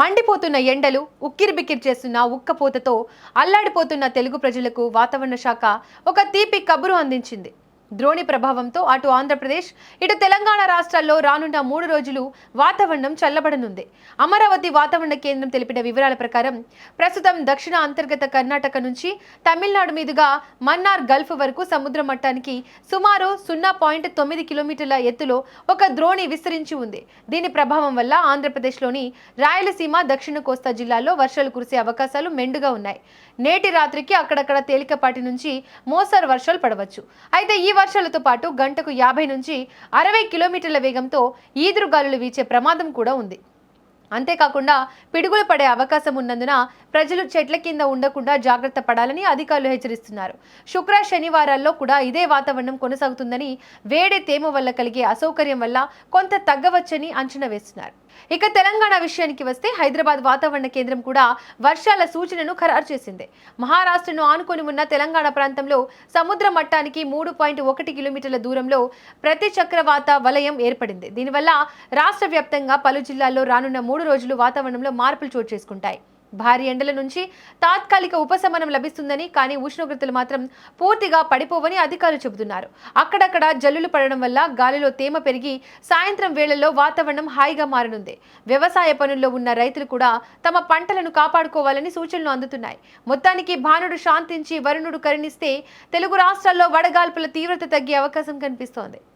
మండిపోతున్న ఎండలు ఉక్కిరిబిక్కిరి చేస్తున్న ఉక్కపోతతో అల్లాడిపోతున్న తెలుగు ప్రజలకు వాతావరణ శాఖ ఒక తీపి కబురు అందించింది. ద్రోణి ప్రభావంతో అటు ఆంధ్రప్రదేశ్ ఇటు తెలంగాణ రాష్ట్రాల్లో రానున్న 3 రోజులు వాతావరణం చల్లబడనుంది. అమరావతి వాతావరణ కేంద్రం తెలిపిన వివరాల ప్రకారం ప్రస్తుతం దక్షిణ అంతర్గత కర్ణాటక నుంచి తమిళనాడు మీదుగా మన్నార్ గల్ఫ్ వరకు సముద్ర మట్టానికి సుమారు 0.9 కిలోమీటర్ల ఎత్తులో ఒక ద్రోణి విస్తరించి ఉంది. దీని ప్రభావం వల్ల ఆంధ్రప్రదేశ్లోని రాయలసీమ, దక్షిణ కోస్తా జిల్లాల్లో వర్షాలు కురిసే అవకాశాలు మెండుగా ఉన్నాయి. నేటి రాత్రికి అక్కడక్కడ తేలికపాటి నుంచి మోస్తరు వర్షాలు పడవచ్చు. అయితే ఈ వర్షాలతో పాటు గంటకు 50 నుంచి 60 కిలోమీటర్ల వేగంతో ఈదురుగాలులు వీచే ప్రమాదం కూడా ఉంది. అంతేకాకుండా పిడుగులు పడే అవకాశం ఉన్నందున ప్రజలు చెట్ల కింద ఉండకుండా జాగ్రత్త పడాలని అధికారులు హెచ్చరిస్తున్నారు. శుక్ర, శనివారాల్లో కూడా ఇదే వాతావరణం కొనసాగుతుందని, వేడి తేమ వల్ల కలిగే అసౌకర్యం వల్ల కొంత తగ్గవచ్చని అంచనా వేస్తున్నారు. ఇక తెలంగాణ విషయానికి వస్తే హైదరాబాద్ వాతావరణ కేంద్రం కూడా వర్షాల సూచనను ఖరారు చేసింది. మహారాష్ట్రను ఆనుకొని ఉన్న తెలంగాణ ప్రాంతంలో సముద్ర మట్టానికి 3.1 కిలోమీటర్ల దూరంలో ప్రతి చక్రవాత వలయం ఏర్పడింది. దీనివల్ల రాష్ట్ర వ్యాప్తంగా పలు జిల్లాల్లో రానున్న 3 రోజులు వాతావరణంలో మార్పులు చోటు చేసుకుంటాయి. భారీ ఎండల నుంచి తాత్కాలిక ఉపశమనం లభిస్తుందని, కానీ ఉష్ణోగ్రతలు మాత్రం పూర్తిగా పడిపోవని అధికారులు చెబుతున్నారు. అక్కడక్కడ జల్లులు పడడం వల్ల గాలిలో తేమ పెరిగి సాయంత్రం వేళల్లో వాతావరణం హాయిగా మారనుంది. వ్యవసాయ పనుల్లో ఉన్న రైతులు కూడా తమ పంటలను కాపాడుకోవాలని సూచనలు అందుతున్నాయి. మొత్తానికి భానుడు శాంతించి వరుణుడు కరుణిస్తే తెలుగు రాష్ట్రాల్లో వడగాల్పుల తీవ్రత తగ్గే అవకాశం కనిపిస్తోంది.